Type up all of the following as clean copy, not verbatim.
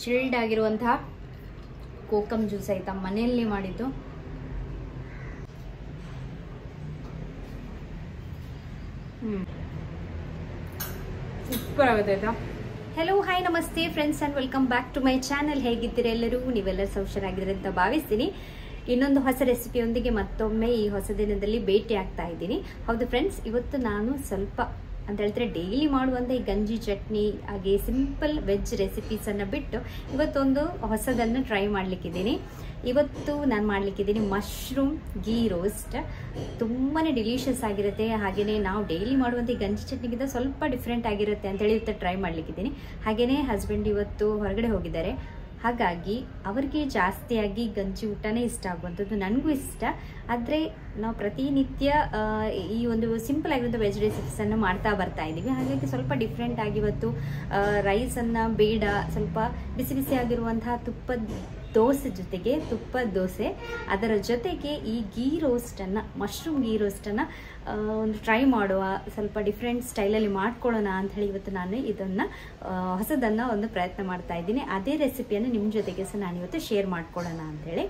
Chilled ಆಗಿರುವಂತಹ kokum juice ಆಯ್ತಾ, ಮನೆಯಲ್ಲಿ ಮಾಡಿದ್ದು. ಸೂಪರ್ ಆಗುತ್ತೆ ಆಯ್ತಾ. Hello, hi, namaste friends and welcome back to my channel. ಹೇಗಿದ್ದೀರಾ ಎಲ್ಲರೂ? ನೀವೆಲ್ಲರೂ ಸೌಖ್ಯರಾಗಿದ್ದೀರಿ ಅಂತ ಭಾವಿಸ್ತೀನಿ. ಇನ್ನೊಂದು ಹೊಸ ರೆಸಿಪಿಯೊಂದಿಗೆ ಮತ್ತೊಮ್ಮೆ ಈ ಹೊಸ ದಿನದಲ್ಲಿ ಭೇಟಿ ಆಗ್ತಾ ಇದ್ದೀನಿ. ಹೌದು ಫ್ರೆಂಡ್ಸ್, ಇವತ್ತು ನಾನು ಸ್ವಲ್ಪ ಅಂತ ಹೇಳಿದ್ರೆ ಡೈಲಿ ಮಾಡುವಂಥ ಈ ಗಂಜಿ ಚಟ್ನಿ ಹಾಗೆ ಸಿಂಪಲ್ ವೆಜ್ ರೆಸಿಪೀಸನ್ನು ಬಿಟ್ಟು ಇವತ್ತೊಂದು ಹೊಸದನ್ನು ಟ್ರೈ ಮಾಡಲಿಕ್ಕಿದ್ದೀನಿ. ಇವತ್ತು ನಾನು ಮಾಡಲಿಕ್ಕಿದ್ದೀನಿ ಮಶ್ರೂಮ್ ಗೀ ರೋಸ್ಟ್. ತುಂಬಾ ಡಿಲಿಷಿಯಸ್ ಆಗಿರುತ್ತೆ. ಹಾಗೆಯೇ ನಾವು ಡೈಲಿ ಮಾಡುವಂಥ ಈ ಗಂಜಿ ಚಟ್ನಿಗಿಂತ ಸ್ವಲ್ಪ ಡಿಫ್ರೆಂಟ್ ಆಗಿರುತ್ತೆ ಅಂತೇಳಿ ಇವತ್ತು ಟ್ರೈ ಮಾಡಲಿಕ್ಕಿದ್ದೀನಿ. ಹಾಗೆಯೇ ಹಸ್ಬೆಂಡ್ ಇವತ್ತು ಹೊರಗಡೆ ಹೋಗಿದ್ದಾರೆ. ಹಾಗಾಗಿ ಅವರಿಗೆ ಜಾಸ್ತಿಯಾಗಿ ಗಂಜಿ ಊಟನೇ ಇಷ್ಟ ಆಗುವಂಥದ್ದು, ನನಗೂ ಇಷ್ಟ. ಆದರೆ ನಾವು ಪ್ರತಿನಿತ್ಯ ಈ ಒಂದು ಸಿಂಪಲ್ ಆಗಿರುವಂಥ ವೆಜ್ ರೆಸಿಪೀಸನ್ನು ಮಾಡ್ತಾ ಬರ್ತಾ ಇದ್ದೀವಿ. ಹಾಗಾಗಿ ಸ್ವಲ್ಪ ಡಿಫ್ರೆಂಟ್ ಆಗಿ ಇವತ್ತು ರೈಸನ್ನು ಬೇಡ, ಸ್ವಲ್ಪ ಬಿಸಿ ಬಿಸಿ ಆಗಿರುವಂತಹ ತುಪ್ಪದ ದೋಸೆ ಅದರ ಜೊತೆಗೆ ಈ ಗೀ ರೋಸ್ಟನ್ನು, ಮಶ್ರೂಮ್ ಗೀ ರೋಸ್ಟನ್ನು ಒಂದು ಟ್ರೈ ಮಾಡುವ, ಸ್ವಲ್ಪ ಡಿಫ್ರೆಂಟ್ ಸ್ಟೈಲಲ್ಲಿ ಮಾಡ್ಕೊಳ್ಳೋಣ ಅಂತ ಹೇಳಿ ಇವತ್ತು ನಾನು ಇದನ್ನು ಹೊಸದನ್ನು ಒಂದು ಪ್ರಯತ್ನ ಮಾಡ್ತಾ ಇದ್ದೀನಿ. ಅದೇ ರೆಸಿಪಿಯನ್ನು ನಿಮ್ಮ ಜೊತೆಗೆ ಸಹ ನಾನು ಇವತ್ತು ಶೇರ್ ಮಾಡ್ಕೊಳ್ಳೋಣ ಅಂಥೇಳಿ.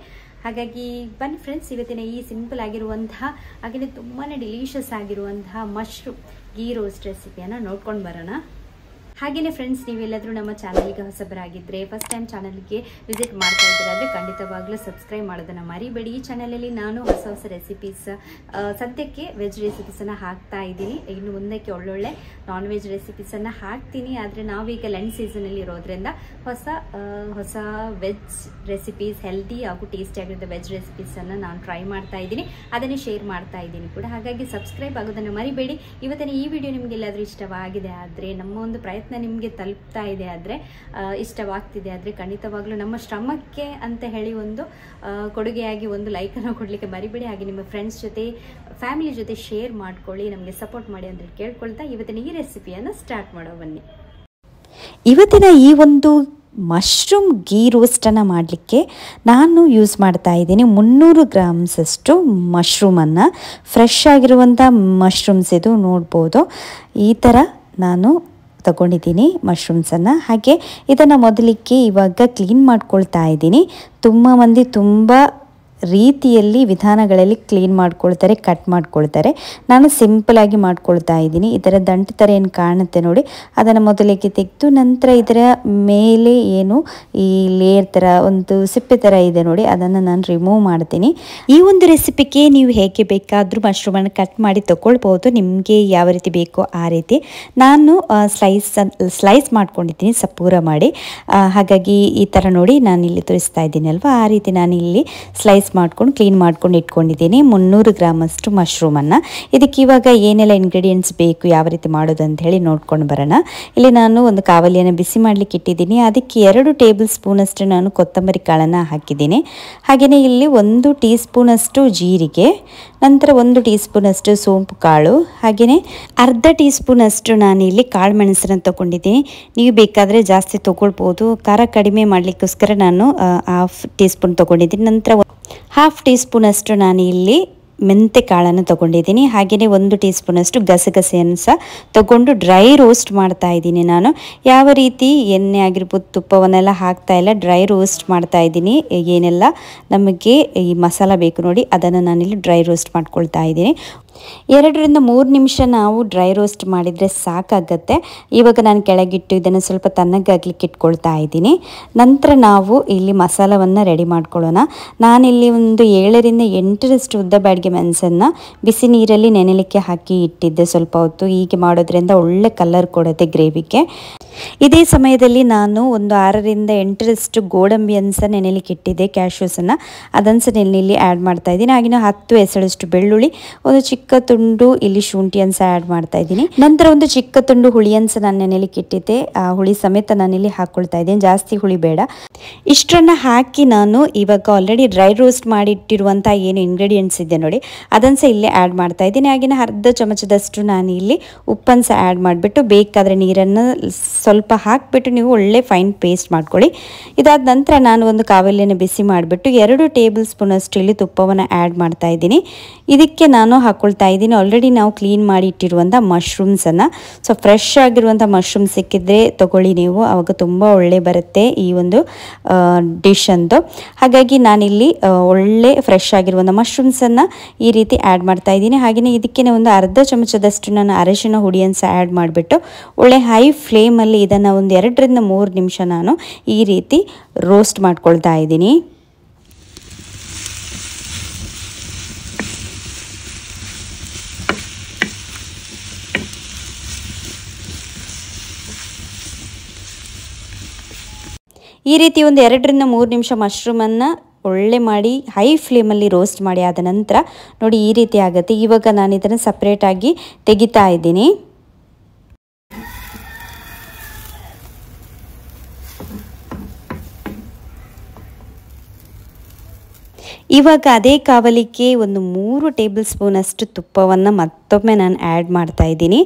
ಹಾಗಾಗಿ ಬನ್ನಿ ಫ್ರೆಂಡ್ಸ್, ಇವತ್ತಿನ ಈ ಸಿಂಪಲ್ ಆಗಿರುವಂತಹ ಹಾಗೆಯೇ ತುಂಬಾ ಡಿಲಿಷಿಯಸ್ ಆಗಿರುವಂತಹ ಮಶ್ರೂಮ್ ಗೀ ರೋಸ್ಟ್ ರೆಸಿಪಿಯನ್ನು ನೋಡ್ಕೊಂಡು ಬರೋಣ. ಹಾಗೆಯೇ ಫ್ರೆಂಡ್ಸ್, ನೀವೆಲ್ಲಾದರೂ ನಮ್ಮ ಚಾನಲ್ಗೆ ಹೊಸಬರಾಗಿದ್ದರೆ, ಫಸ್ಟ್ ಟೈಮ್ ಚಾನಲ್ಗೆ ವಿಸಿಟ್ ಮಾಡ್ತಾ ಇದ್ದೀರಾದರೆ ಖಂಡಿತವಾಗ್ಲೂ ಸಬ್ಸ್ಕ್ರೈಬ್ ಮಾಡೋದನ್ನು ಮರಿಬೇಡಿ. ಈ ಚಾನಲಲ್ಲಿ ನಾನು ಹೊಸ ಹೊಸ ರೆಸಿಪೀಸ್, ಸದ್ಯಕ್ಕೆ ವೆಜ್ ರೆಸಿಪೀಸನ್ನು ಹಾಕ್ತಾ ಇದ್ದೀನಿ. ಇನ್ನು ಮುಂದಕ್ಕೆ ಒಳ್ಳೊಳ್ಳೆ ನಾನ್ ವೆಜ್ ರೆಸಿಪೀಸನ್ನು ಹಾಕ್ತೀನಿ. ಆದರೆ ನಾವೀಗ ಲಂಚ್ ಸೀಸನಲ್ಲಿ ಇರೋದ್ರಿಂದ ಹೊಸ ವೆಜ್ ರೆಸಿಪೀಸ್, ಹೆಲ್ದಿ ಹಾಗೂ ಟೇಸ್ಟಿ ಆಗಿರೋ ವೆಜ್ ರೆಸಿಪೀಸನ್ನು ನಾನು ಟ್ರೈ ಮಾಡ್ತಾ ಇದ್ದೀನಿ. ಅದನ್ನೇ ಶೇರ್ ಮಾಡ್ತಾ ಇದ್ದೀನಿ ಕೂಡ. ಹಾಗಾಗಿ ಸಬ್ಸ್ಕ್ರೈಬ್ ಆಗೋದನ್ನು ಮರಿಬೇಡಿ. ಇವತ್ತಿನ ಈ ವಿಡಿಯೋ ನಿಮಗೆಲ್ಲಾದರೂ ಇಷ್ಟವಾಗಿದೆ ಆದರೆ, ನಮ್ಮ ಒಂದು ಪ್ರಯತ್ನ ನಿಮಗೆ ತಲುಪ್ತಾ ಇದೆ ಆದರೆ, ಇಷ್ಟವಾಗ್ತಿದೆ ಆದರೆ ಖಂಡಿತವಾಗ್ಲೂ ನಮ್ಮ ಶ್ರಮಕ್ಕೆ ಅಂತ ಹೇಳಿ ಒಂದು ಕೊಡುಗೆಯಾಗಿ ಒಂದು ಲೈಕನ್ನು ಕೊಡಲಿಕ್ಕೆ ಮರಿಬೇಡಿ. ಹಾಗೆ ನಿಮ್ಮ ಫ್ರೆಂಡ್ಸ್ ಜೊತೆ, ಫ್ಯಾಮಿಲಿ ಜೊತೆ ಶೇರ್ ಮಾಡ್ಕೊಳ್ಳಿ, ನಮಗೆ ಸಪೋರ್ಟ್ ಮಾಡಿ ಅಂತ ಕೇಳ್ಕೊಳ್ತಾ ಇವತ್ತಿನ ಈ ರೆಸಿಪಿಯನ್ನು ಸ್ಟಾರ್ಟ್ ಮಾಡೋ ಬನ್ನಿ. ಇವತ್ತಿನ ಈ ಒಂದು ಮಶ್ರೂಮ್ ಗೀ ರೋಸ್ಟನ್ನು ಮಾಡಲಿಕ್ಕೆ ನಾನು ಯೂಸ್ ಮಾಡ್ತಾ ಇದ್ದೀನಿ 300 ಗ್ರಾಮ್ಸಷ್ಟು ಮಶ್ರೂಮನ್ನು. ಫ್ರೆಶ್ ಆಗಿರುವಂಥ ಮಶ್ರೂಮ್ಸ್ ಇದು ನೋಡ್ಬೋದು. ಈ ಥರ ನಾನು ತಗೊಂಡಿದ್ದೀನಿ ಮಶ್ರೂಮ್ಸನ್ನು. ಹಾಗೆ ಇದನ್ನು ಮೊದಲಿಗೆ ಇವಾಗ ಕ್ಲೀನ್ ಮಾಡ್ಕೊಳ್ತಾ ಇದ್ದೀನಿ. ತುಂಬ ಮಂದಿ ತುಂಬ ರೀತಿಯಲ್ಲಿ ವಿಧಾನಗಳಲ್ಲಿ ಕ್ಲೀನ್ ಮಾಡ್ಕೊಳ್ತಾರೆ, ಕಟ್ ಮಾಡ್ಕೊಳ್ತಾರೆ. ನಾನು ಸಿಂಪಲಾಗಿ ಮಾಡ್ಕೊಳ್ತಾ ಇದ್ದೀನಿ. ಇದರ ದಂಟು ಥರ ಏನು ಕಾಣುತ್ತೆ ನೋಡಿ, ಅದನ್ನು ಮೊದಲಿಗೆ ತೆಗೆದು ನಂತರ ಇದರ ಮೇಲೆ ಏನು ಈ ಲೇಯರ್ ಥರ ಒಂದು ಸಿಪ್ಪೆ ಥರ ಇದೆ ನೋಡಿ, ಅದನ್ನು ನಾನು ರಿಮೂವ್ ಮಾಡ್ತೀನಿ. ಈ ಒಂದು ರೆಸಿಪಿಗೆ ನೀವು ಹೇಗೆ ಬೇಕಾದರೂ ಮಶ್ರೂಮನ್ನು ಕಟ್ ಮಾಡಿ ತಗೊಳ್ಬೋದು, ನಿಮಗೆ ಯಾವ ರೀತಿ ಬೇಕೋ ಆ ರೀತಿ. ನಾನು ಸ್ಲೈಸ್ ಮಾಡ್ಕೊಂಡಿದ್ದೀನಿ ಸಪೂರ ಮಾಡಿ. ಹಾಗಾಗಿ ಈ ಥರ ನೋಡಿ ನಾನಿಲ್ಲಿ ತೋರಿಸ್ತಾ ಇದ್ದೀನಿ ಅಲ್ವಾ, ಆ ರೀತಿ ನಾನಿಲ್ಲಿ ಸ್ಲೈಸ್ ಮಾಡ್ಕೊಂಡು ಕ್ಲೀನ್ ಮಾಡ್ಕೊಂಡು ಇಟ್ಕೊಂಡಿದ್ದೀನಿ 300 ಗ್ರಾಮಷ್ಟು ಮಶ್ರೂಮನ್ನು. ಇದಕ್ಕೆ ಇವಾಗ ಏನೆಲ್ಲ ಇಂಗ್ರೀಡಿಯೆಂಟ್ಸ್ ಬೇಕು, ಯಾವ ರೀತಿ ಮಾಡೋದು ಅಂತ ಹೇಳಿ ನೋಡ್ಕೊಂಡು ಬರೋಣ. ಇಲ್ಲಿ ನಾನು ಒಂದು ಕಾವಲಿಯನ್ನು ಬಿಸಿ ಮಾಡಲಿಕ್ಕೆ ಇಟ್ಟಿದ್ದೀನಿ. ಅದಕ್ಕೆ 2 ಟೇಬಲ್ ಸ್ಪೂನಷ್ಟು ನಾನು ಕೊತ್ತಂಬರಿ ಕಾಳನ್ನು ಹಾಕಿದ್ದೀನಿ. ಹಾಗೆಯೇ ಇಲ್ಲಿ 1 ಟೀ ಸ್ಪೂನಷ್ಟು ಜೀರಿಗೆ, ನಂತರ 1 ಟೀ ಸ್ಪೂನಷ್ಟು ಸೋಂಪು ಕಾಳು, ಹಾಗೆಯೇ ಅರ್ಧ ಟೀ ಸ್ಪೂನಷ್ಟು ನಾನು ಇಲ್ಲಿ ಕಾಳು ಮೆಣಸನ್ನು ತೊಗೊಂಡಿದ್ದೀನಿ. ನೀವು ಬೇಕಾದರೆ ಜಾಸ್ತಿ ತೊಗೊಳ್ಬೋದು. ಖಾರ ಕಡಿಮೆ ಮಾಡಲಿಕ್ಕೋಸ್ಕರ ನಾನು 1/2 ಟೀ ಸ್ಪೂನ್ ತೊಗೊಂಡಿದ್ದೀನಿ. ನಂತರ 1/2 ಟೀ ಸ್ಪೂನಷ್ಟು ನಾನು ಇಲ್ಲಿ ಮೆಂತೆ ಕಾಳನ್ನು ತೊಗೊಂಡಿದ್ದೀನಿ. ಹಾಗೆಯೇ 1 ಟೀ ಸ್ಪೂನಷ್ಟು ಗಸಗಸೆಯನ್ನು ಸಹ ತೊಗೊಂಡು ಡ್ರೈ ರೋಸ್ಟ್ ಮಾಡ್ತಾ ಇದ್ದೀನಿ. ನಾನು ಯಾವ ರೀತಿ ಎಣ್ಣೆ ಆಗಿರ್ಬೋದು ತುಪ್ಪವನ್ನೆಲ್ಲ ಹಾಕ್ತಾ ಇಲ್ಲ, ಡ್ರೈ ರೋಸ್ಟ್ ಮಾಡ್ತಾ ಇದ್ದೀನಿ. ಏನೆಲ್ಲ ನಮಗೆ ಈ ಮಸಾಲ ಬೇಕು ನೋಡಿ, ಅದನ್ನು ನಾನಿಲ್ಲಿ ಡ್ರೈ ರೋಸ್ಟ್ ಮಾಡ್ಕೊಳ್ತಾ ಇದ್ದೀನಿ. 2 ರಿಂದ 3 ನಿಮಿಷ ನಾವು ಡ್ರೈ ರೋಸ್ಟ್ ಮಾಡಿದರೆ ಸಾಕಾಗತ್ತೆ. ಇವಾಗ ನಾನು ಕೆಳಗಿಟ್ಟು ಇದನ್ನು ಸ್ವಲ್ಪ ತಣ್ಣಗಾಗ್ಲಿಕ್ಕೆ ಇಟ್ಕೊಳ್ತಾ ಇದ್ದೀನಿ. ನಂತರ ನಾವು ಇಲ್ಲಿ ಮಸಾಲವನ್ನು ರೆಡಿ ಮಾಡ್ಕೊಳ್ಳೋಣ. ನಾನಿಲ್ಲಿ ಒಂದು 7 ರಿಂದ 8 ಉದ್ದ ಬ್ಯಾಡಿಗೆ ಮೆಣಸನ್ನು ಬಿಸಿ ನೀರಲ್ಲಿ ನೆನೆಲಿಕ್ಕೆ ಹಾಕಿ ಇಟ್ಟಿದ್ದೆ ಸ್ವಲ್ಪ ಹೊತ್ತು. ಹೀಗೆ ಮಾಡೋದ್ರಿಂದ ಒಳ್ಳೆ ಕಲರ್ ಕೊಡುತ್ತೆ ಗ್ರೇವಿಗೆ. ಇದೇ ಸಮಯದಲ್ಲಿ ನಾನು ಒಂದು 6 ರಿಂದ 8 ಗೋಡಂಬಿಯನ್ನು ಸಹ ನೆನೆಲಿಕ್ಕೆ ಇಟ್ಟಿದ್ದೆ, ಕ್ಯಾಶ್ಯೂಸನ್ನು. ಅದನ್ನು ಸಹ ನೆನೆಯಲ್ಲಿ ಆ್ಯಡ್ ಮಾಡ್ತಾ ಇದ್ದೀನಿ. ಹಾಗೆಯೇ 10 ಎಸಳಷ್ಟು ಬೆಳ್ಳುಳ್ಳಿ, ಒಂದು ಚಿಕ್ಕ ತುಂಡು ಇಲ್ಲಿ ಶುಂಠಿಯನ್ನು ಸಹ ಆ್ಯಡ್ ಮಾಡ್ತಾ ಇದ್ದೀನಿ. ನಂತರ ಒಂದು ಚಿಕ್ಕ ತುಂಡು ಹುಳಿಯನ್ನು ಸಹ ನಾನು ನೆನೆಲಿಕ್ಕೆ ಇಟ್ಟಿದ್ದೆ, ಆ ಹುಳಿ ಸಮೇತ ನಾನಿಲ್ಲಿ ಹಾಕ್ಕೊಳ್ತಾ ಇದ್ದೀನಿ. ಜಾಸ್ತಿ ಹುಳಿ ಬೇಡ. ಇಷ್ಟನ್ನು ಹಾಕಿ ನಾನು ಇವಾಗ ಆಲ್ರೆಡಿ ಡ್ರೈ ರೋಸ್ಟ್ ಮಾಡಿಟ್ಟಿರುವಂಥ ಏನು ಇಂಗ್ರೀಡಿಯೆಂಟ್ಸ್ ಇದೆ ನೋಡಿ, ಅದನ್ನು ಸಹ ಇಲ್ಲೇ ಆ್ಯಡ್ ಮಾಡ್ತಾ ಇದ್ದೀನಿ. ಹಾಗೆಯೇ ಅರ್ಧ ಚಮಚದಷ್ಟು ನಾನು ಇಲ್ಲಿ ಉಪ್ಪನ್ನು ಸಹ ಆ್ಯಡ್ ಮಾಡಿಬಿಟ್ಟು ಬೇಕಾದರೆ ನೀರನ್ನು ಸ್ವಲ್ಪ ಹಾಕಿಬಿಟ್ಟು ನೀವು ಒಳ್ಳೆ ಫೈನ್ ಪೇಸ್ಟ್ ಮಾಡ್ಕೊಳ್ಳಿ. ಇದಾದ ನಂತರ ನಾನು ಒಂದು ಕಾವಲಿಯನ್ನು ಬಿಸಿ ಮಾಡಿಬಿಟ್ಟು 2 ಟೇಬಲ್ ಸ್ಪೂನ್ ಅಷ್ಟು ಇಲ್ಲಿ ತುಪ್ಪವನ್ನು ಆ್ಯಡ್ ಮಾಡ್ತಾ ಇದ್ದೀನಿ. ಇದಕ್ಕೆ ನಾನು ಹಾಕ್ಕೊಳ್ತಾ ಇದ್ದೀನಿ ಆಲ್ರೆಡಿ ನಾವು ಕ್ಲೀನ್ ಮಾಡಿ ಇಟ್ಟಿರುವಂಥ ಮಶ್ರೂಮ್ಸನ್ನು. ಸೊ ಫ್ರೆಶ್ ಆಗಿರುವಂಥ ಮಶ್ರೂಮ್ ಸಿಕ್ಕಿದ್ರೆ ತೊಗೊಳ್ಳಿ ನೀವು, ಆವಾಗ ತುಂಬ ಒಳ್ಳೆ ಬರುತ್ತೆ ಈ ಒಂದು ಡಿಶ್ ಅಂತೂ. ಹಾಗಾಗಿ ನಾನಿಲ್ಲಿ ಒಳ್ಳೆ ಫ್ರೆಶ್ ಆಗಿರುವಂಥ ಮಶ್ರೂಮ್ಸನ್ನು ಈ ರೀತಿ ಆ್ಯಡ್ ಮಾಡ್ತಾ ಇದ್ದೀನಿ. ಹಾಗೆಯೇ ಇದಕ್ಕೆ ಒಂದು ಅರ್ಧ ಚಮಚದಷ್ಟು ನಾನು ಅರಿಶಿನ ಹುಡಿಯನ್ನು ಸಹ ಆ್ಯಡ್ ಮಾಡಿಬಿಟ್ಟು ಒಳ್ಳೆ ಹೈ ಫ್ಲೇಮಲ್ಲಿ ಇದನ್ನು ಒಂದು 2 ರಿಂದ 3 ನಿಮಿಷ ನಾನು ಈ ರೀತಿ ರೋಸ್ಟ್ ಮಾಡ್ಕೊಳ್ತಾ ಇದ್ದೀನಿ. ಈ ರೀತಿ ಒಂದು 2 ರಿಂದ 3 ನಿಮಿಷ ಮಶ್ರೂಮನ್ನು ಒಳ್ಳೆ ಮಾಡಿ ಹೈ ಫ್ಲೇಮಲ್ಲಿ ರೋಸ್ಟ್ ಮಾಡಿ ಆದ ನಂತರ ನೋಡಿ ಈ ರೀತಿ ಆಗುತ್ತೆ. ಇವಾಗ ನಾನು ಇದನ್ನು ಸಪ್ರೇಟಾಗಿ ತೆಗಿತಾ ಇದ್ದೀನಿ. ಇವಾಗ ಅದೇ ಕಾವಲಿಗೆ ಒಂದು 3 ಟೇಬಲ್ ಸ್ಪೂನ್ ಅಷ್ಟು ತುಪ್ಪವನ್ನು ಮತ್ತೊಮ್ಮೆ ನಾನು ಆ್ಯಡ್ ಮಾಡ್ತಾ ಇದ್ದೀನಿ.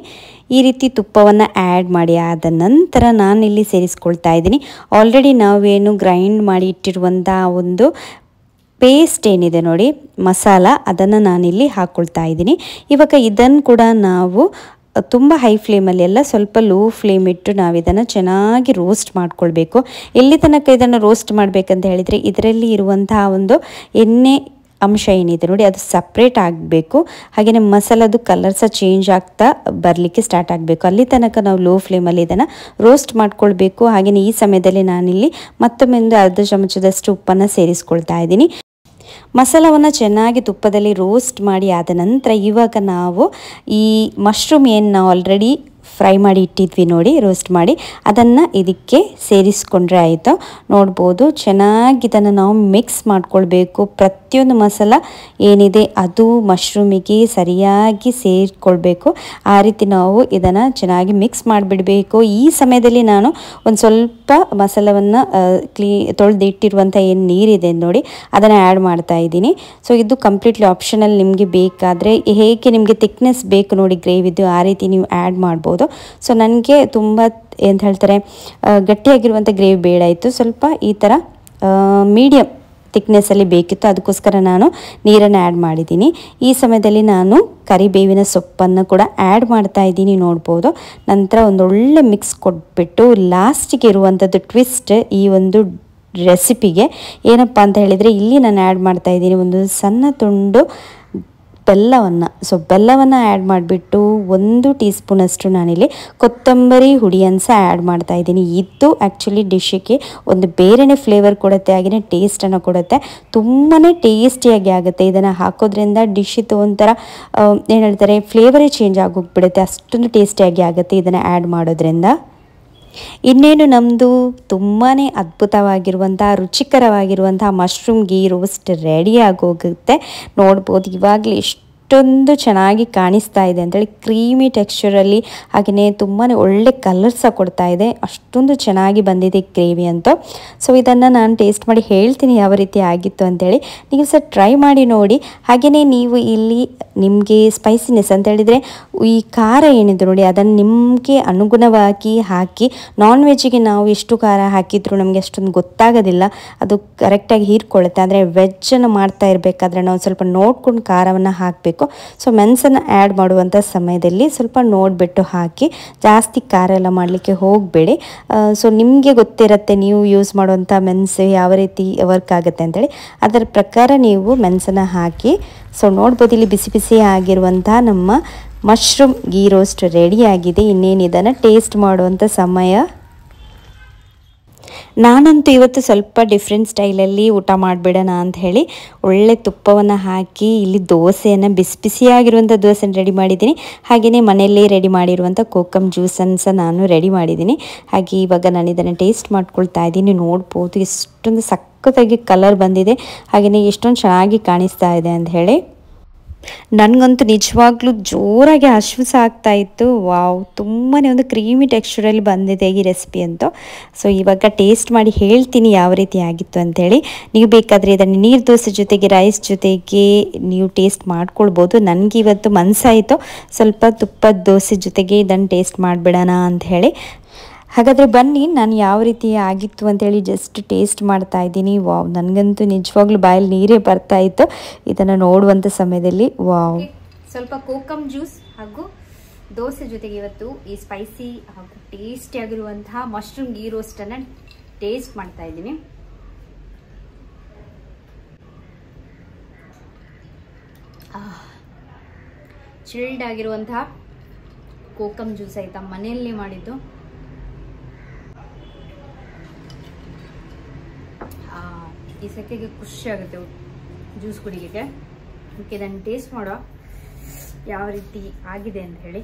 ಈ ರೀತಿ ತುಪ್ಪವನ್ನು ಆ್ಯಡ್ ಮಾಡಿ ಆದ ನಂತರ ನಾನಿಲ್ಲಿ ಸೇರಿಸ್ಕೊಳ್ತಾ ಇದ್ದೀನಿ ಆಲ್ರೆಡಿ ನಾವೇನು ಗ್ರೈಂಡ್ ಮಾಡಿ ಇಟ್ಟಿರುವಂಥ ಒಂದು ಪೇಸ್ಟ್ ಏನಿದೆ ನೋಡಿ ಮಸಾಲ, ಅದನ್ನು ನಾನಿಲ್ಲಿ ಹಾಕ್ಕೊಳ್ತಾ ಇದ್ದೀನಿ. ಇವಾಗ ಇದನ್ನು ಕೂಡ ನಾವು ತುಂಬ ಹೈ ಫ್ಲೇಮಲ್ಲಿ ಎಲ್ಲ ಸ್ವಲ್ಪ ಲೋ ಫ್ಲೇಮ್ ಇಟ್ಟು ನಾವು ಇದನ್ನು ಚೆನ್ನಾಗಿ ರೋಸ್ಟ್ ಮಾಡ್ಕೊಳ್ಬೇಕು. ಎಲ್ಲಿ ತನಕ ಇದನ್ನು ರೋಸ್ಟ್ ಮಾಡಬೇಕಂತ ಹೇಳಿದರೆ ಇದರಲ್ಲಿ ಇರುವಂತಹ ಒಂದು ಎಣ್ಣೆ ಅಂಶ ಏನಿದೆ ನೋಡಿ ಅದು ಸಪ್ರೇಟ್ ಆಗಬೇಕು. ಹಾಗೆಯೇ ಮಸಾಲದು ಕಲರ್ ಸಹ ಚೇಂಜ್ ಆಗ್ತಾ ಬರಲಿಕ್ಕೆ ಸ್ಟಾರ್ಟ್ ಆಗಬೇಕು. ಅಲ್ಲಿ ತನಕ ನಾವು ಲೋ ಫ್ಲೇಮಲ್ಲಿ ಇದನ್ನು ರೋಸ್ಟ್ ಮಾಡ್ಕೊಳ್ಬೇಕು. ಹಾಗೆಯೇ ಈ ಸಮಯದಲ್ಲಿ ನಾನಿಲ್ಲಿ ಮತ್ತೊಮ್ಮೆ ಒಂದು ಅರ್ಧ ಚಮಚದಷ್ಟು ಉಪ್ಪನ್ನು ಸೇರಿಸ್ಕೊಳ್ತಾ ಇದ್ದೀನಿ. ಮಸಾಲವನ್ನು ಚೆನ್ನಾಗಿ ತುಪ್ಪದಲ್ಲಿ ರೋಸ್ಟ್ ಮಾಡಿ ಆದ ನಂತರ ಇವಾಗ ನಾವು ಈ ಮಶ್ರೂಮ್ ಏನು ನಾವು ಆಲ್ರೆಡಿ ಫ್ರೈ ಮಾಡಿ ಇಟ್ಟಿದ್ವಿ ನೋಡಿ ರೋಸ್ಟ್ ಮಾಡಿ, ಅದನ್ನು ಇದಕ್ಕೆ ಸೇರಿಸ್ಕೊಂಡ್ರೆ ಆಯಿತು. ನೋಡ್ಬೋದು ಚೆನ್ನಾಗಿ ಇದನ್ನು ನಾವು ಮಿಕ್ಸ್ ಮಾಡ್ಕೊಳ್ಬೇಕು. ಪ್ರತಿಯೊಂದು ಮಸಾಲ ಏನಿದೆ ಅದು ಮಶ್ರೂಮಿಗೆ ಸರಿಯಾಗಿ ಸೇರಿಕೊಳ್ಬೇಕು. ಆ ರೀತಿ ನಾವು ಇದನ್ನು ಚೆನ್ನಾಗಿ ಮಿಕ್ಸ್ ಮಾಡಿಬಿಡಬೇಕು. ಈ ಸಮಯದಲ್ಲಿ ನಾನು ಒಂದು ಸ್ವಲ್ಪ ಮಸಾಲವನ್ನು ತೊಳೆದಿಟ್ಟಿರುವಂಥ ಏನು ನೀರಿದೆ ನೋಡಿ ಅದನ್ನು ಆ್ಯಡ್ ಮಾಡ್ತಾ ಇದ್ದೀನಿ. ಸೊ ಇದು ಕಂಪ್ಲೀಟ್ಲಿ ಆಪ್ಷನಲ್, ನಿಮಗೆ ಬೇಕಾದರೆ ಹೇಗೆ ನಿಮಗೆ ಥಿಕ್ನೆಸ್ ಬೇಕು ನೋಡಿ ಗ್ರೇವಿದು ಆ ರೀತಿ ನೀವು ಆ್ಯಡ್ ಮಾಡ್ಬೋದು. ಸೊ ನನಗೆ ತುಂಬ ಎಂತ ಹೇಳ್ತಾರೆ ಗಟ್ಟಿಯಾಗಿರುವಂಥ ಗ್ರೇವಿ ಬೇಡ ಇತ್ತು, ಸ್ವಲ್ಪ ಈ ಥರ ಮೀಡಿಯಮ್ ಥಿಕ್ನೆಸ್ಸಲ್ಲಿ ಬೇಕಿತ್ತು, ಅದಕ್ಕೋಸ್ಕರ ನಾನು ನೀರನ್ನು ಆ್ಯಡ್ ಮಾಡಿದ್ದೀನಿ. ಈ ಸಮಯದಲ್ಲಿ ನಾನು ಕರಿಬೇವಿನ ಸೊಪ್ಪನ್ನು ಕೂಡ ಆ್ಯಡ್ ಮಾಡ್ತಾ ಇದ್ದೀನಿ ನೋಡ್ಬೋದು. ನಂತರ ಒಂದೊಳ್ಳೆ ಮಿಕ್ಸ್ ಕೊಟ್ಬಿಟ್ಟು ಲಾಸ್ಟಿಗೆ ಇರುವಂಥದ್ದು ಟ್ವಿಸ್ಟ್ ಈ ಒಂದು ರೆಸಿಪಿಗೆ ಏನಪ್ಪ ಅಂತ ಹೇಳಿದರೆ ಇಲ್ಲಿ ನಾನು ಆ್ಯಡ್ ಮಾಡ್ತಾ ಇದ್ದೀನಿ ಒಂದು ಸಣ್ಣ ತುಂಡು ಬೆಲ್ಲವನ್ನು. ಸೊ ಬೆಲ್ಲವನ್ನು ಆ್ಯಡ್ ಮಾಡಿಬಿಟ್ಟು 1 ಟೀ ಸ್ಪೂನಷ್ಟು ನಾನಿಲ್ಲಿ ಕೊತ್ತಂಬರಿ ಹುಡಿಯನ್ನು ಸಹ ಆ್ಯಡ್ ಮಾಡ್ತಾ ಇದ್ದೀನಿ. ಇದು ಆ್ಯಕ್ಚುಲಿ ಡಿಶ್ಶಿಗೆ ಒಂದು ಬೇರೆಯೇ ಫ್ಲೇವರ್ ಕೊಡುತ್ತೆ, ಹಾಗೆಯೇ ಟೇಸ್ಟನ್ನು ಕೊಡುತ್ತೆ, ತುಂಬಾ ಟೇಸ್ಟಿಯಾಗಿ ಆಗುತ್ತೆ. ಇದನ್ನು ಹಾಕೋದ್ರಿಂದ ಡಿಶ್ಶಿತ್ತು ಒಂಥರ ಏನು ಹೇಳ್ತಾರೆ ಫ್ಲೇವರೇ ಚೇಂಜ್ ಆಗೋಗ್ಬಿಡುತ್ತೆ, ಅಷ್ಟೊಂದು ಟೇಸ್ಟಿಯಾಗಿ ಆಗುತ್ತೆ ಇದನ್ನು ಆ್ಯಡ್ ಮಾಡೋದ್ರಿಂದ. ಇನ್ನೇನು ನಮ್ಮದು ತುಂಬಾ ಅದ್ಭುತವಾಗಿರುವಂಥ ರುಚಿಕರವಾಗಿರುವಂಥ ಮಶ್ರೂಮ್ ಗೀ ರೋಸ್ಟ್ ರೆಡಿ ಆಗೋಗುತ್ತೆ. ನೋಡ್ಬೋದು ಇವಾಗಲೇ ಎಷ್ಟೊಂದು ಚೆನ್ನಾಗಿ ಕಾಣಿಸ್ತಾ ಇದೆ ಅಂತೇಳಿ, ಕ್ರೀಮಿ ಟೆಕ್ಸ್ಚರಲ್ಲಿ, ಹಾಗೆಯೇ ತುಂಬಾ ಒಳ್ಳೆ ಕಲರ್ ಸಹ ಕೊಡ್ತಾ ಇದೆ, ಅಷ್ಟೊಂದು ಚೆನ್ನಾಗಿ ಬಂದಿದೆ ಗ್ರೇವಿ ಅಂತೂ. ಸೊ ಇದನ್ನು ನಾನು ಟೇಸ್ಟ್ ಮಾಡಿ ಹೇಳ್ತೀನಿ ಯಾವ ರೀತಿ ಆಗಿತ್ತು ಅಂತೇಳಿ, ನೀವು ಸಹ ಟ್ರೈ ಮಾಡಿ ನೋಡಿ. ಹಾಗೆಯೇ ನೀವು ಇಲ್ಲಿ ನಿಮಗೆ ಸ್ಪೈಸಿನೆಸ್ ಅಂತ ಹೇಳಿದರೆ ಈ ಖಾರ ಏನಿದೆ ನೋಡಿ ಅದನ್ನು ನಿಮಗೆ ಅನುಗುಣವಾಗಿ ಹಾಕಿ. ನಾನ್ ವೆಜ್ಜಿಗೆ ನಾವು ಎಷ್ಟು ಖಾರ ಹಾಕಿದರೂ ನಮಗೆ ಅಷ್ಟೊಂದು ಗೊತ್ತಾಗೋದಿಲ್ಲ, ಅದು ಕರೆಕ್ಟಾಗಿ ಹೀರ್ಕೊಳ್ಳುತ್ತೆ. ಆದರೆ ವೆಜ್ಜನ್ನು ಮಾಡ್ತಾ ಇರಬೇಕಾದ್ರೆ ನಾವು ಸ್ವಲ್ಪ ನೋಡ್ಕೊಂಡು ಖಾರವನ್ನು ಹಾಕಬೇಕು. ಸೊ ಮೆಣಸನ್ನು ಆ್ಯಡ್ ಮಾಡುವಂಥ ಸಮಯದಲ್ಲಿ ಸ್ವಲ್ಪ ನೋಡಿಬಿಟ್ಟು ಹಾಕಿ, ಜಾಸ್ತಿ ಖಾರ ಎಲ್ಲ ಮಾಡಲಿಕ್ಕೆ ಹೋಗಬೇಡಿ. ಸೊ ನಿಮಗೆ ಗೊತ್ತಿರುತ್ತೆ ನೀವು ಯೂಸ್ ಮಾಡುವಂಥ ಮೆಣಸು ಯಾವ ರೀತಿ ವರ್ಕ್ ಆಗುತ್ತೆ ಅಂತೇಳಿ, ಅದರ ಪ್ರಕಾರ ನೀವು ಮೆಣಸನ್ನು ಹಾಕಿ. ಸೊ ನೋಡ್ಬೋದು ಇಲ್ಲಿ ಬಿಸಿ ಬಿಸಿ ಆಗಿರುವಂಥ ನಮ್ಮ ಮಶ್ರೂಮ್ ಗೀ ರೋಸ್ಟ್ ರೆಡಿಯಾಗಿದೆ. ಇನ್ನೇನು ಇದನ್ನು ಟೇಸ್ಟ್ ಮಾಡುವಂಥ ಸಮಯ. ನಾನಂತೂ ಇವತ್ತು ಸ್ವಲ್ಪ ಡಿಫ್ರೆಂಟ್ ಸ್ಟೈಲಲ್ಲಿ ಊಟ ಮಾಡಿಬಿಡೋಣ ಅಂತ ಹೇಳಿ ಒಳ್ಳೆ ತುಪ್ಪವನ್ನು ಹಾಕಿ ಇಲ್ಲಿ ದೋಸೆಯನ್ನು ಬಿಸಿ ಬಿಸಿಯಾಗಿರುವಂಥ ದೋಸೆನ ರೆಡಿ ಮಾಡಿದ್ದೀನಿ. ಹಾಗೆಯೇ ಮನೆಯಲ್ಲೇ ರೆಡಿ ಮಾಡಿರುವಂಥ ಕೋಕಮ್ ಜ್ಯೂಸನ್ನು ಸಹ ನಾನು ರೆಡಿ ಮಾಡಿದ್ದೀನಿ. ಹಾಗೆ ಇವಾಗ ನಾನು ಇದನ್ನು ಟೇಸ್ಟ್ ಮಾಡ್ಕೊಳ್ತಾ ಇದ್ದೀನಿ. ನೋಡ್ಬೋದು ಎಷ್ಟೊಂದು ಸಖತ್ತಾಗಿ ಕಲರ್ ಬಂದಿದೆ, ಹಾಗೆಯೇ ಎಷ್ಟೊಂದು ಚೆನ್ನಾಗಿ ಕಾಣಿಸ್ತಾ ಇದೆ ಅಂತ ಹೇಳಿ. ನನಗಂತೂ ನಿಜವಾಗ್ಲೂ ಜೋರಾಗಿ ಹಸಿವು ಸಹ ಆಗ್ತಾ ಇತ್ತು. ವಾವ್, ತುಂಬಾ ಒಂದು ಕ್ರೀಮಿ ಟೆಕ್ಸ್ಚರಲ್ಲಿ ಬಂದಿದೆ ಈ ರೆಸಿಪಿ ಅಂತೂ. ಸೊ ಇವಾಗ ಟೇಸ್ಟ್ ಮಾಡಿ ಹೇಳ್ತೀನಿ ಯಾವ ರೀತಿ ಆಗಿತ್ತು ಅಂಥೇಳಿ. ನೀವು ಬೇಕಾದರೆ ಇದನ್ನು ನೀರು ದೋಸೆ ಜೊತೆಗೆ ರೈಸ್ ಜೊತೆಗೆ ನೀವು ಟೇಸ್ಟ್ ಮಾಡ್ಕೊಳ್ಬೋದು. ನನಗೆ ಇವತ್ತು ಮನಸ್ಸಾಯಿತು ಸ್ವಲ್ಪ ತುಪ್ಪದ ದೋಸೆ ಜೊತೆಗೆ ಇದನ್ನು ಟೇಸ್ಟ್ ಮಾಡಿಬಿಡೋಣ ಅಂಥೇಳಿ. ಹಾಗಾದರೆ ಬನ್ನಿ ನಾನು ಯಾವ ರೀತಿ ಆಗಿತ್ತು ಅಂತೇಳಿ ಜಸ್ಟ್ ಟೇಸ್ಟ್ ಮಾಡ್ತಾ ಇದ್ದೀನಿ. ವಾವ್, ನನಗಂತೂ ನಿಜವಾಗ್ಲೂ ಬಾಯಲ್ಲಿ ನೀರೇ ಬರ್ತಾ ಇತ್ತು ಇದನ್ನು ನೋಡುವಂಥ ಸಮಯದಲ್ಲಿ. ವಾವ್, ಸ್ವಲ್ಪ ಕೋಕಮ್ ಜ್ಯೂಸ್ ಹಾಗೂ ದೋಸೆ ಜೊತೆಗೆ ಇವತ್ತು ಈ ಸ್ಪೈಸಿ ಹಾಗೂ ಟೇಸ್ಟಿ ಆಗಿರುವಂತಹ ಮಶ್ರೂಮ್ ಗೀ ರೋಸ್ಟನ್ನು ಟೇಸ್ಟ್ ಮಾಡ್ತಾ ಇದ್ದೀನಿ. ಚಿಲ್ಡ್ ಆಗಿರುವಂತಹ ಕೋಕಮ್ ಜ್ಯೂಸ್ ಆಯ್ತಾ, ಮನೆಯಲ್ಲೇ ಮಾಡಿದ್ದು. ಈ ಸೆಕೆಗೆ ಖುಷಿ ಆಗುತ್ತೆ ಜ್ಯೂಸ್ ಕುಡಿಲಿಕ್ಕೆ. ಓಕೆ, ಇದನ್ನು ಟೇಸ್ಟ್ ಮಾಡೋ ಯಾವ ರೀತಿ ಆಗಿದೆ ಅಂತ ಹೇಳಿ.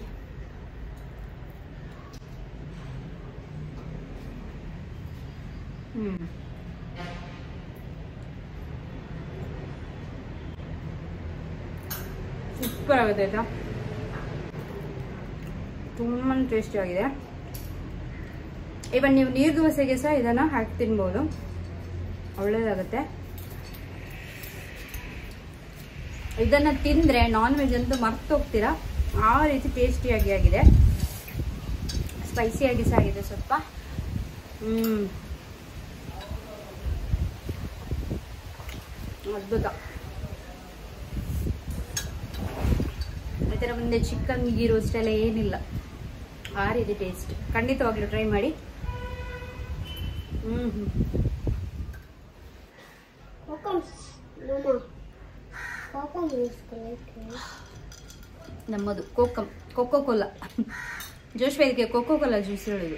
ಸೂಪರ್ ಆಗುತ್ತೆ ಆಯ್ತಾ, ತುಂಬಾ ಟೇಸ್ಟಿ ಆಗಿದೆ. ಇವನ್ ನೀವು ನೀರು ದೋಸೆಗೆ ಸಹ ಇದನ್ನ ಹಾಕಿ ತಿನ್ಬೋದು, ಒಳ್ಳೇದಾಗುತ್ತೆ. ಇದನ್ನ ತಿಂದ್ರೆ ನಾನ್ ವೆಜ್ ಅಂತೂ ಮರ್ತು ಹೋಗ್ತೀರಾ, ಆ ರೀತಿ ಟೇಸ್ಟಿಯಾಗಿ ಆಗಿದೆ. ಸ್ಪೈಸಿಯಾಗಿ ಸಹ ಆಗಿದೆ ಸ್ವಲ್ಪ. ಅದ್ಭುತ. ಇದರ ಮುಂದೆ ಚಿಕನ್ ಗೀ ರೋಸ್ಟ್ ಎಲ್ಲ ಏನಿಲ್ಲ, ಆ ರೀತಿ ಟೇಸ್ಟ್. ಖಂಡಿತವಾಗ್ಲೂ ಟ್ರೈ ಮಾಡಿ. ನಮ್ಮದು ಕೋಕೋ ಕೋಲಾ ಜೋಶ್ವೇದಿಗೆ ಕೋಕೋ ಕೋಲಾ ಜ್ಯೂಸ್ ಹೇಳುದು.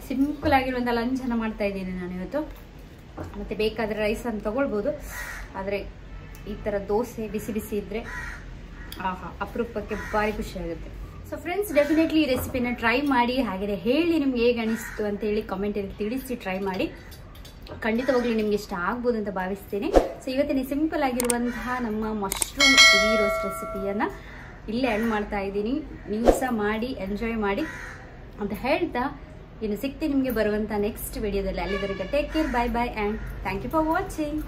ಸಿಂಪಲ್ ಆಗಿರುವಂತ ಲಂಚ್ ಅನ್ನ ಮಾಡ್ತಾ ಇದ್ದೀನಿ ನಾನು ಇವತ್ತು. ಮತ್ತೆ ಬೇಕಾದ್ರೆ ರೈಸ್ ಅನ್ನು ತಗೊಳ್ಬೋದು, ಆದರೆ ಈ ತರ ದೋಸೆ ಬಿಸಿ ಬಿಸಿ ಇದ್ರೆ ಆಹಾ, ಅಪರೂಪಕ್ಕೆ ಭಾರಿ ಖುಷಿ ಆಗುತ್ತೆ. ಸೊ ಫ್ರೆಂಡ್ಸ್, ಡೆಫಿನೆಟ್ಲಿ ಈ ರೆಸಿಪಿನ ಟ್ರೈ ಮಾಡಿ, ಹಾಗೆ ಹೇಳಿ ನಿಮ್ಗೆ ಹೇಗೆ ಅನಿಸ್ತು ಅಂತ ಹೇಳಿ ಕಮೆಂಟಲ್ಲಿ ತಿಳಿಸಿ ಟ್ರೈ ಮಾಡಿ. ಖಂಡಿತವಾಗ್ಲೂ ನಿಮ್ಗೆ ಇಷ್ಟ ಆಗ್ಬೋದು ಅಂತ ಭಾವಿಸ್ತೀನಿ. ಸೊ ಇವತ್ತಿನ ಸಿಂಪಲ್ ಆಗಿರುವಂತಹ ನಮ್ಮ ಮಶ್ರೂಮ್ ಗೀ ರೋಸ್ಟ್ ರೆಸಿಪಿಯನ್ನು ಇಲ್ಲೇ ಎಂಡ್ ಮಾಡ್ತಾ ಇದ್ದೀನಿ. ನೀವು ಸಹ ಮಾಡಿ ಎಂಜಾಯ್ ಮಾಡಿ ಅಂತ ಹೇಳ್ತಾ ಇನ್ನು ಸಿಗ್ತೀನಿ ನಿಮಗೆ ಬರುವಂಥ ನೆಕ್ಸ್ಟ್ ವಿಡಿಯೋದಲ್ಲಿ. ಅಲ್ಲಿವರೆಗೆ take care, bye bye and thank you for watching.